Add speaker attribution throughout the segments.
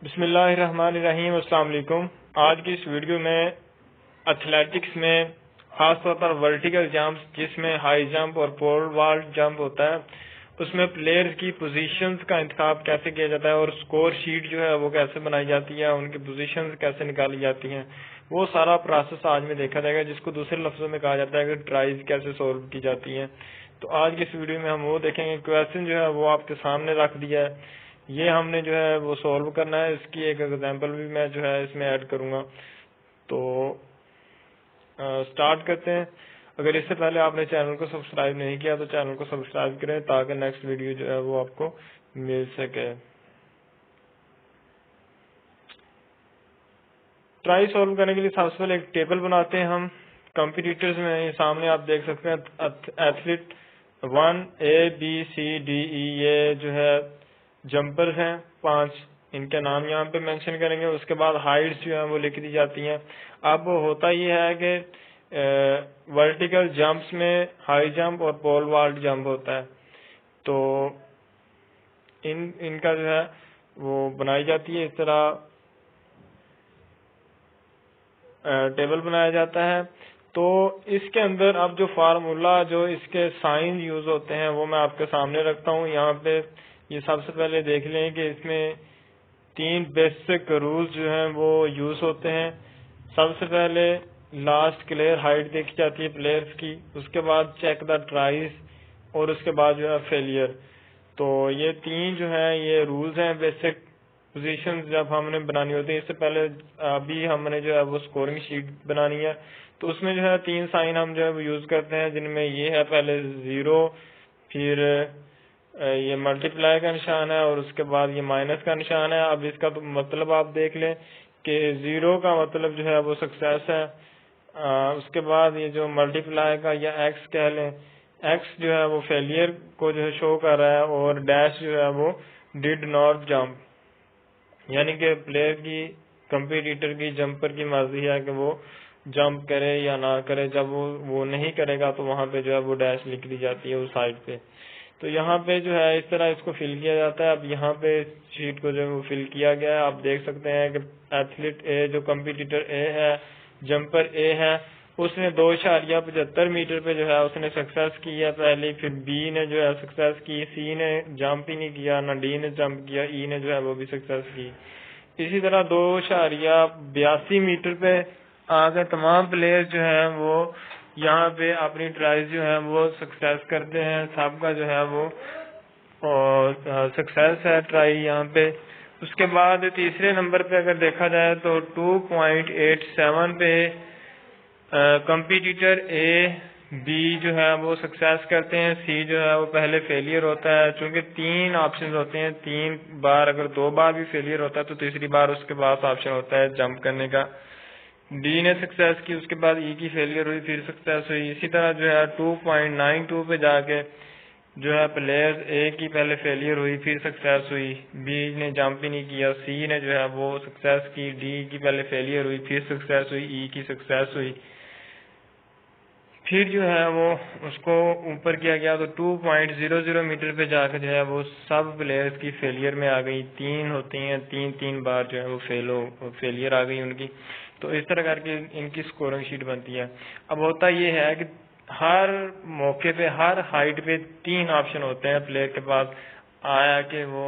Speaker 1: بسم اللہ الرحمن الرحیم۔ السلام علیکم۔ آج کی اس ویڈیو میں ایتھلیٹکس میں خاص طور پر ورٹیکل جمپس جس میں ہائی جمپ اور پول والٹ جمپ ہوتا ہے، اس میں پلیئرز کی پوزیشنز کا انتخاب کیسے کیا جاتا ہے اور سکور شیٹ جو ہے وہ کیسے بنائی جاتی ہے، ان کی پوزیشنز کیسے نکالی جاتی ہیں، وہ سارا پروسیس آج میں دیکھا جائے گا، جس کو دوسرے لفظوں میں کہا جاتا ہے کہ ٹرائز کیسے سولو کی جاتی ہیں۔ تو آج کی اس ویڈیو میں ہم وہ دیکھیں گے۔ کویسچن جو ہے وہ آپ کے سامنے رکھ دیا ہے، یہ ہم نے جو ہے وہ سولو کرنا ہے۔ اس کی ایک ایگزامپل بھی میں جو ہے اس میں ایڈ کروں گا۔ تو سٹارٹ کرتے ہیں۔ اگر اس سے پہلے آپ نے چینل کو سبسکرائب نہیں کیا تو چینل کو سبسکرائب کریں تاکہ نیکسٹ ویڈیو جو ہے وہ آپ کو مل سکے۔ ٹرائی سولو کرنے کے لیے سب سے پہلے ایک ٹیبل بناتے ہیں ہم۔ کمپٹیٹرز میں سامنے آپ دیکھ سکتے ہیں ایتھلیٹ 1 ABCDE، یہ جو ہے جمپرز ہیں 5، ان کے نام یہاں پہ مینشن کریں گے۔ اس کے بعد ہائٹس جو ہیں وہ لکھ دی جاتی ہیں۔ اب ہوتا یہ ہے کہ ورٹیکل جمپس میں ہائی جمپ اور پول والٹ جمپ ہوتا ہے، تو ان کا جو ہے وہ بنائی جاتی ہے، اس طرح ٹیبل بنایا جاتا ہے۔ تو اس کے اندر اب جو فارمولا، جو اس کے سائن یوز ہوتے ہیں وہ میں آپ کے سامنے رکھتا ہوں یہاں پہ۔ یہ سب سے پہلے دیکھ لیں کہ اس میں 3 بیسک رولز جو ہیں وہ یوز ہوتے ہیں۔ سب سے پہلے لاسٹ کلیئر ہائٹ دیکھی جاتی ہے پلیئرز کی، اس کے بعد چیک دا ٹرائز، اور اس کے بعد جو ہے فیلئر۔ تو یہ 3 جو ہیں یہ رولز ہیں بیسک پوزیشن جب ہم نے بنانی ہوتی ہے۔ اس سے پہلے ابھی ہم نے جو ہے وہ سکورنگ شیٹ بنانی ہے، تو اس میں جو ہے 3 سائن ہم جو ہے وہ یوز کرتے ہیں، جن میں یہ ہے پہلے 0، پھر یہ ملٹیپلائی کا نشان ہے، اور اس کے بعد یہ مائنس کا نشان ہے۔ اب اس کا مطلب آپ دیکھ لیں کہ 0 کا مطلب جو ہے وہ سکسیس ہے، اس کے بعد یہ جو ملٹیپلائی کا یا ایکس کہہ لیں، ایکس جو ہے وہ فیلئر کو جو ہے شو کر رہا ہے، اور ڈیش جو ہے وہ ڈیڈ ناٹ جمپ، یعنی کہ پلیئر کی، کمپیٹیٹر کی، جمپر کی مرضی ہے کہ وہ جمپ کرے یا نہ کرے۔ جب وہ نہیں کرے گا تو وہاں پہ جو ہے وہ ڈیش لکھ دی جاتی ہے اس سائڈ پہ۔ تو یہاں پہ جو ہے اس طرح اس کو فل کیا جاتا ہے۔ اب یہاں پہ شیٹ کو جو ہے وہ فل کیا گیا ہے۔ آپ دیکھ سکتے ہیں کہ ایتھلیٹ اے، جو کمپیٹیٹر اے ہے، جمپر اے ہے، اس نے 2.75 میٹر پہ جو ہے اس نے سکسیس کی ہے پہلی، پھر بی نے جو ہے سکسیس کی، سی نے جمپ ہی نہیں کیا، نہ ڈی نے جمپ کیا، ای نے جو ہے وہ بھی سکسیس کی۔ اسی طرح 2.82 میٹر پہ آگے تمام پلیئر جو ہیں وہ یہاں پہ اپنی ٹرائز جو ہے وہ سکسیس کرتے ہیں، سب کا جو ہے وہ سکسیس ہے ٹرائی یہاں پہ۔ اس کے بعد تیسرے نمبر پہ اگر دیکھا جائے تو 2.87 پہ کمپیٹیٹر اے، بی جو ہے وہ سکسیس کرتے ہیں، سی جو ہے وہ پہلے فیلئر ہوتا ہے، چونکہ 3 آپشن ہوتے ہیں، 3 بار، اگر 2 بار بھی فیلئر ہوتا ہے تو تیسری بار اس کے بعد آپشن ہوتا ہے جمپ کرنے کا۔ ڈی نے سکسیس کی، اس کے بعد ای کی فیلئر ہوئی، پھر سکسیس ہوئی۔ اسی طرح جو ہے 2.92 پہ جا کے جو ہے پلیئر اے کی پہلے فیلئر ہوئی، پھر سکسیس ہوئی، بی نے جمپ ہی نہیں کیا، سی نے جو ہے وہ سکسیس کی، ڈی کی پہلے فیلئر ہوئی، پھر سکسیس ہوئی، ای کی سکسیس ہوئی، پھر جو ہے وہ اس کو اوپر کیا گیا تو 2.00 میٹر پہ جا کے جو ہے وہ سب پلیئرز کی فیلئر میں آ گئی، 3 ہوتی ہیں، 3 بار جو ہے وہ فیلئر آ گئی ان کی۔ تو اس طرح کر کے ان کی سکورنگ شیٹ بنتی ہے۔ اب ہوتا یہ ہے کہ ہر موقع پہ، ہر ہائٹ پہ 3 آپشن ہوتے ہیں پلیئر کے پاس، آیا کہ وہ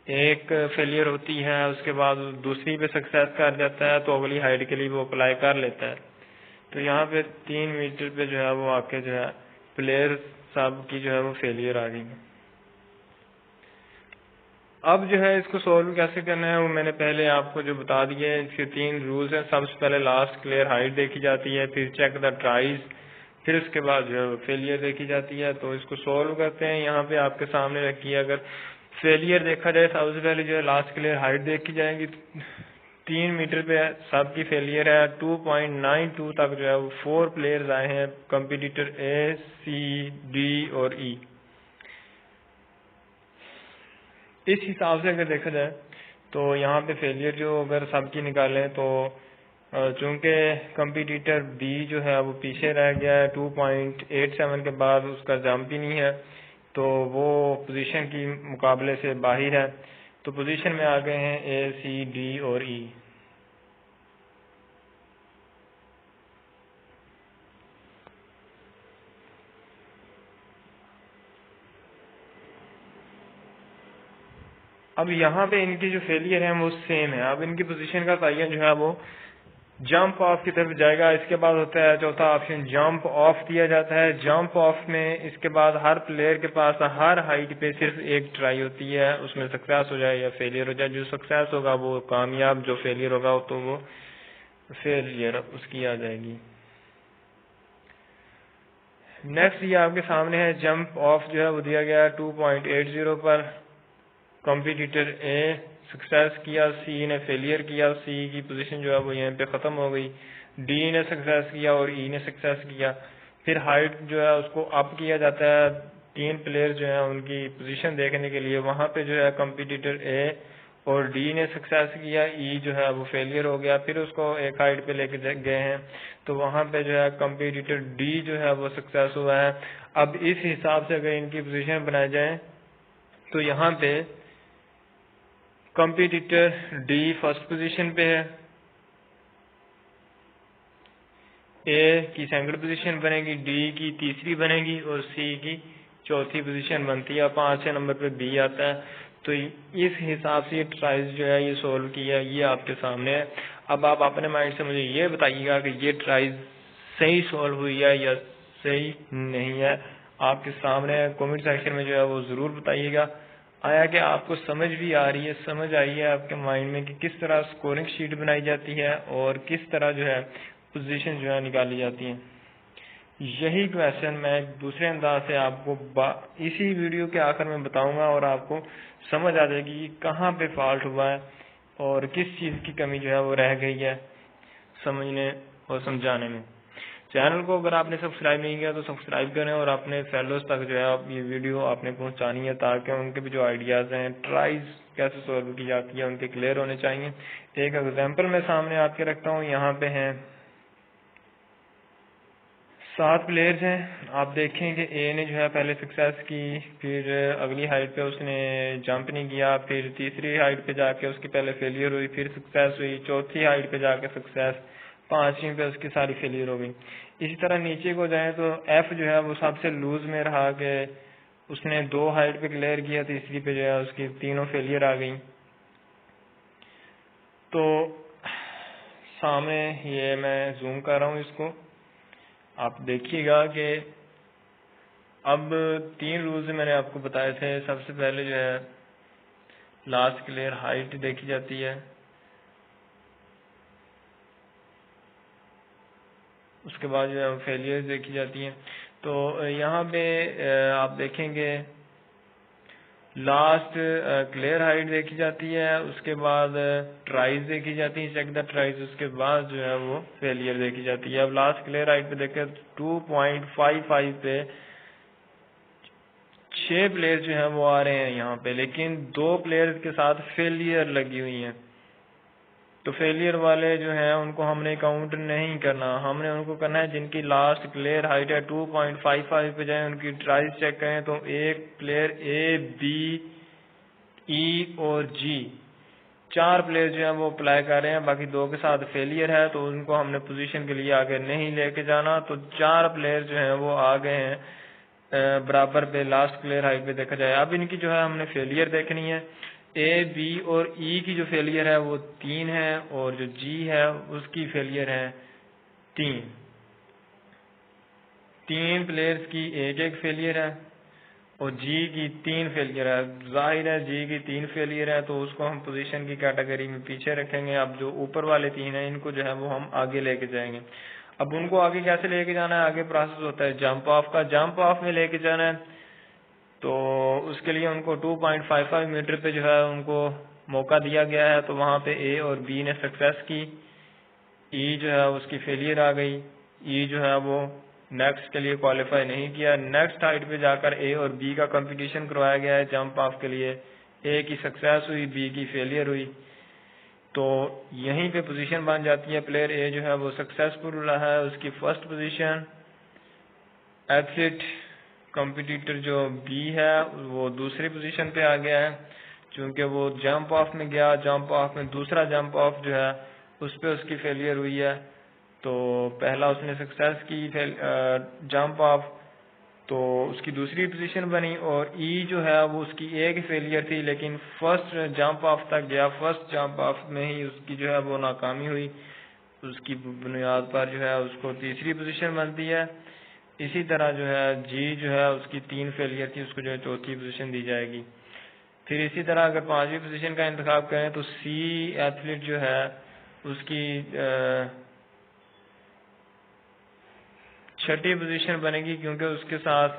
Speaker 1: ایک فیلئر ہوتی ہے، اس کے بعد دوسری پہ سکسیس کر جاتا ہے تو اگلی ہائٹ کے لیے وہ اپلائی کر لیتا ہے۔ تو یہاں پہ 3 میٹر پہ جو ہے وہ آ کے جو ہے پلیئر سب کی جو ہے وہ فیلئر آ گئی۔ اب جو ہے اس کو سولو کیسے کرنا ہے وہ میں نے پہلے آپ کو جو بتا دیا ہے۔ اس کے 3 رولز ہیں۔ سب سے پہلے لاسٹ کلیئر ہائٹ دیکھی جاتی ہے، پھر چیک دا ٹرائز، پھر اس کے بعد جو ہے فیلئر دیکھی جاتی ہے۔ تو اس کو سولو کرتے ہیں۔ یہاں پہ آپ کے سامنے رکھی ہے، اگر فیلئر دیکھا جائے سب سے پہلے جو ہے لاسٹ کلیئر ہائٹ دیکھی جائے گی، 3 میٹر پہ سب کی فیلئر ہے۔ 2.92 تک جو ہے وہ 4 پلیئرز آئے ہیں، کمپیٹیٹر اے، سی، ڈی اور ای۔ اس حساب سے اگر دیکھا جائے تو یہاں پہ فیلئر جو اگر سب کی نکالیں تو چونکہ کمپیٹیٹر بی جو ہے وہ پیچھے رہ گیا ہے، 2.87 کے بعد اس کا جمپ ہی نہیں ہے، تو وہ پوزیشن کی مقابلے سے باہر ہے۔ تو پوزیشن میں آ گئے ہیں اے، سی، ڈی اور ای. اب یہاں پہ ان کی جو فیلئر ہیں وہ سیم ہے. اب ان کی پوزیشن کا تعین جو ہے وہ جمپ آف کی طرف جائے گا. اس کے بعد ہوتا ہے چوتھا آپشن جمپ آف دیا جاتا ہے. جمپ آف میں اس کے بعد ہر پلیئر کے پاس ہر ہائٹ پہ صرف ایک ٹرائی ہوتی ہے, اس میں سکسیس ہو جائے یا فیلئر ہو جائے. جو سکسیس ہوگا وہ کامیاب, جو فیلئر ہوگا تو وہ فیلئر اس کی آ جائے گی. نیکسٹ یہ آپ کے سامنے ہے جمپ آف جو ہے وہ دیا گیا 2.80 پر. کمپیٹیٹر اے سکسیس کیا, سی نے فیلئر کیا, سی کی پوزیشن جو ہے وہ یہاں پہ ختم ہو گئی. ڈی نے سکسیس کیا اور ای نے سکسیس کیا. پھر ہائٹ جو ہے اس کو اپ کیا جاتا ہے. تین پلیئر جو ہیں ان کی پوزیشن دیکھنے کے لیے وہاں پہ جو ہے کمپیٹیٹر اے اور ڈی نے سکسیس کیا, ای جو ہے وہ فیلئر ہو گیا. پھر اس کو ایک ہائٹ پہ لے کے گئے ہیں تو وہاں پہ جو ہے کمپیٹیٹر ڈی جو ہے وہ سکسیس ہوا ہے. اب اس حساب سے اگر ان کی پوزیشن بنائی جائیں تو یہاں پہ کمپیٹیٹر ڈی فرسٹ پوزیشن پہ ہے, اے کی سیکنڈ پوزیشن بنے گی, ڈی کی تیسری بنے گی اور سی کی چوتھی پوزیشن بنتی ہے. 5 نمبر پہ بی آتا ہے. تو اس حساب سے یہ ٹرائز جو ہے یہ سولو کیا, یہ آپ کے سامنے ہے. اب آپ اپنے مائنڈ سے مجھے یہ بتائیے گا کہ یہ ٹرائز صحیح سولو ہوئی ہے یا صحیح نہیں ہے. آپ کے سامنے کمنٹ سیکشن میں جو ہے وہ ضرور بتائیے گا. آیا کہ آپ کو سمجھ بھی آ رہی ہے, سمجھ آئی ہے آپ کے مائنڈ میں کہ کس طرح سکورنگ شیٹ بنائی جاتی ہے اور کس طرح جو ہے پوزیشن جو ہے نکالی جاتی ہیں. یہی کویسچن میں ایک دوسرے انداز سے آپ کو اسی ویڈیو کے آخر میں بتاؤں گا اور آپ کو سمجھ آ جائے گی کہ کہاں پہ فالٹ ہوا ہے اور کس چیز کی کمی جو ہے وہ رہ گئی ہے سمجھنے اور سمجھانے میں. چینل کو اگر آپ نے سبسکرائب نہیں کیا تو سبسکرائب کریں اور اپنے فیلوز تک جو ہے یہ ویڈیو آپ نے پہنچانی ہے تاکہ ان کے بھی جو آئیڈیاز ہیں ٹرائز کیسے سولو کی جاتی ہے ان کے کلیئر ہونے چاہیے. ایک ایگزامپل میں سامنے آپ کے رکھتا ہوں. یہاں پہ ہیں 7 پلیئرز ہیں. آپ دیکھیں کہ اے نے جو ہے پہلے سکسیس کی, پھر اگلی ہائٹ پہ اس نے جمپ نہیں کیا, پھر تیسری ہائٹ پہ جا کے اس کی پہلے فیلئر ہوئی, پھر سکسیس ہوئی, چوتھی ہائٹ پہ جا کے سکسیس, 5ویں پہ اس کی ساری فیلئر ہو گئی. اسی طرح نیچے کو جائیں تو ایف جو ہے وہ سب سے لوز میں رہا کہ اس نے 2 ہائٹ پہ کلیئر کیا, تیسری پہ جو ہے اس کی تینوں فیلئر آ گئی. تو سامنے یہ میں زوم کر رہا ہوں اس کو, آپ دیکھیے گا کہ اب 3 رولز میں نے آپ کو بتائے تھے. سب سے پہلے جو ہے لاسٹ کلیئر ہائٹ دیکھی جاتی ہے, اس کے بعد جو ہے فیلئر دیکھی جاتی ہیں. تو یہاں پہ آپ دیکھیں گے لاسٹ کلیئر ہائٹ دیکھی جاتی ہے, اس کے بعد ٹرائز دیکھی جاتی ہے, چیک دا ٹرائز, اس کے بعد جو ہے وہ فیلئر دیکھی جاتی ہے. اب لاسٹ کلیئر ہائٹ پہ دیکھیں 2.55 پہ 6 پلیئر جو ہیں وہ آ رہے ہیں یہاں پہ, لیکن 2 پلیئر کے ساتھ فیلئر لگی ہوئی ہیں. تو فیلئر والے جو ہیں ان کو ہم نے کاؤنٹ نہیں کرنا, ہم نے ان کو کرنا ہے جن کی لاسٹ کلیئر ہائٹ ہے 2.55 پہ جائیں, ان کی ٹرائز چیک کریں تو ایک پلیئر اے, بی, ای اور جی 4 پلیئر جو ہیں وہ اپلائی کر رہے ہیں, باقی 2 کے ساتھ فیلئر ہے تو ان کو ہم نے پوزیشن کے لیے آگے نہیں لے کے جانا. تو 4 پلیئر جو ہیں وہ آگے ہیں برابر پہ لاسٹ کلیئر ہائٹ پہ دیکھا جائے. اب ان کی جو ہے ہم نے فیلئر دیکھنی ہے. اے, بی اور ای کی جو فیلئر ہے وہ 3 ہے اور جو جی ہے اس کی فیلئر ہے 3. 3 پلیئرز کی ایک فیلئر ہے اور جی کی 3 فیلئر ہے. ظاہر ہے جی کی 3 فیلئر ہے تو اس کو ہم پوزیشن کی کیٹیگری میں پیچھے رکھیں گے. اب جو اوپر والے 3 ہیں ان کو جو ہے وہ ہم آگے لے کے جائیں گے. اب ان کو آگے کیسے لے کے جانا ہے, آگے پروسیس ہوتا ہے جمپ آف کا. جمپ آف میں لے کے جانا ہے تو اس کے لیے ان کو 2.55 میٹر پہ جو ہے ان کو موقع دیا گیا ہے. تو وہاں پہ اے اور بی نے سکسیس کی, ای جو ہے اس کی فیلئر آ گئی, ای جو ہے وہ نیکسٹ کے لیے کوالیفائی نہیں کیا. نیکسٹ ہائٹ پہ جا کر اے اور بی کا کمپٹیشن کروایا گیا ہے جمپ آف کے لیے. اے کی سکسیس ہوئی, بی کی فیلئر ہوئی, تو یہیں پہ پوزیشن بن جاتی ہے. پلیئر اے جو ہے وہ سکسیسفل رہا ہے, اس کی فرسٹ پوزیشن. ایتھلیٹ کمپٹیٹر جو بی ہے وہ دوسری پوزیشن پہ آ گیا ہے. چونکہ وہ جمپ آف میں گیا، جمپ آف میں دوسرا جمپ آف جو ہے اس پہ اس کی فیلئر ہوئی ہے، تو پہلا اس نے سکسیس کی جمپ آف، تو اس کی دوسری پوزیشن بنی، اور ای جو ہے وہ اس کی ایک فیلئر تھی لیکن فرسٹ جمپ آف تک گیا، فرسٹ جمپ آف میں ہی اس کی جو ہے وہ ناکامی ہوئی، اس کی بنیاد پر جو ہے اس کو تیسری پوزیشن بنتی ہے۔ اسی طرح جو ہے جی جو ہے اس کی 3 فیلئر تھی، اس کو جو ہے چوتھی پوزیشن دی جائے گی۔ پھر اسی طرح اگر 5ویں پوزیشن کا انتخاب کریں تو سی ایتھلیٹ جو ہے اس کی 6ٹھی پوزیشن بنے گی، کیونکہ اس کے ساتھ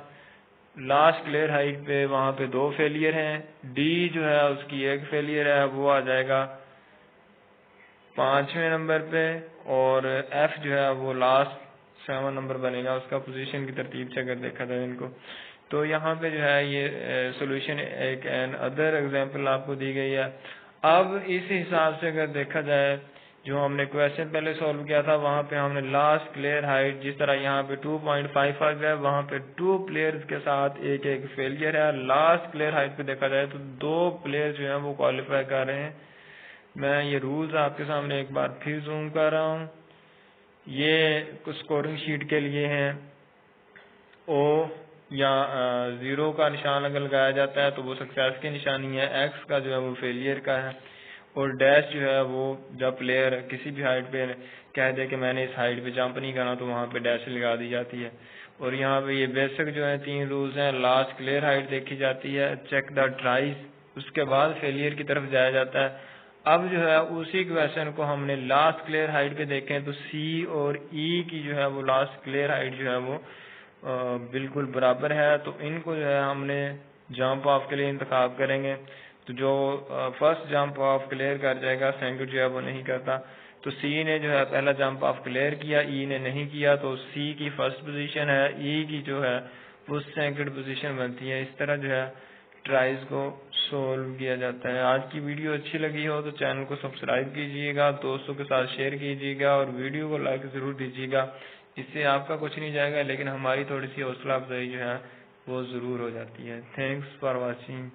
Speaker 1: لاسٹ کلیئر ہائٹ پہ وہاں پہ 2 فیلئر ہیں۔ ڈی جو ہے اس کی 1 فیلئر ہے، وہ آ جائے گا 5ویں نمبر پہ، اور ایف جو ہے وہ لاسٹ 7 نمبر بنے گا اس کا پوزیشن کی ترتیب سے اگر دیکھا جائے ان کو۔ تو یہاں پہ جو ہے یہ سولوشن ایک ادر ایگزامپل آپ کو دی گئی ہے۔ اب اس حساب سے اگر دیکھا جائے جو ہم نے کویسچن پہلے سولو کیا تھا، وہاں پہ ہم نے لاسٹ کلیئر ہائٹ جس طرح یہاں پہ 2.55 ہے، وہاں پہ 2 پلیئرز کے ساتھ ایک فیلئر ہے۔ لاسٹ کلیئر ہائٹ پہ دیکھا جائے تو 2 پلیئر جو ہیں وہ کوالیفائی کر رہے ہیں۔ میں یہ رولز آپ کے سامنے ایک بار پھر زوم کر رہا ہوں۔ یہ اسکورنگ شیٹ کے لیے ہیں، او یا 0 کا نشان اگر لگایا جاتا ہے تو وہ سکسیس کی نشانی ہے، ایکس کا جو ہے وہ فیلئر کا ہے، اور ڈیش جو ہے وہ جب پلیئر کسی بھی ہائٹ پہ کہہ دے کہ میں نے اس ہائٹ پہ جمپ نہیں کرنا تو وہاں پہ ڈیش لگا دی جاتی ہے۔ اور یہاں پہ یہ بیسک جو ہے 3 رولز ہیں۔ لاسٹ کلیئر ہائٹ دیکھی جاتی ہے، چیک دا ٹرائز، اس کے بعد فیلئر کی طرف جایا جاتا ہے۔ اب جو ہے اسی کویسچن کو ہم نے لاسٹ کلیئر ہائٹ پہ دیکھیں تو سی اور ای کی جو ہے وہ لاسٹ کلیئر ہائٹ جو ہے وہ بالکل برابر ہے، تو ان کو جو ہے ہم نے جمپ آف کے لیے انتخاب کریں گے۔ تو جو فرسٹ جمپ آف کلیئر کر جائے گا، سیکنڈ جو ہے وہ نہیں کرتا، تو سی نے جو ہے پہلا جمپ آف کلیئر کیا، ای نے نہیں کیا، تو سی کی فرسٹ پوزیشن ہے، ای کی جو ہے وہ سیکنڈ پوزیشن بنتی ہے۔ اس طرح جو ہے ٹرائز کو سولو کیا جاتا ہے۔ آج کی ویڈیو اچھی لگی ہو تو چینل کو سبسکرائب کیجئے گا، دوستوں کے ساتھ شیئر کیجئے گا، اور ویڈیو کو لائک ضرور دیجئے گا۔ اس سے آپ کا کچھ نہیں جائے گا لیکن ہماری تھوڑی سی حوصلہ افزائی جو ہے وہ ضرور ہو جاتی ہے۔ Thanks for watching.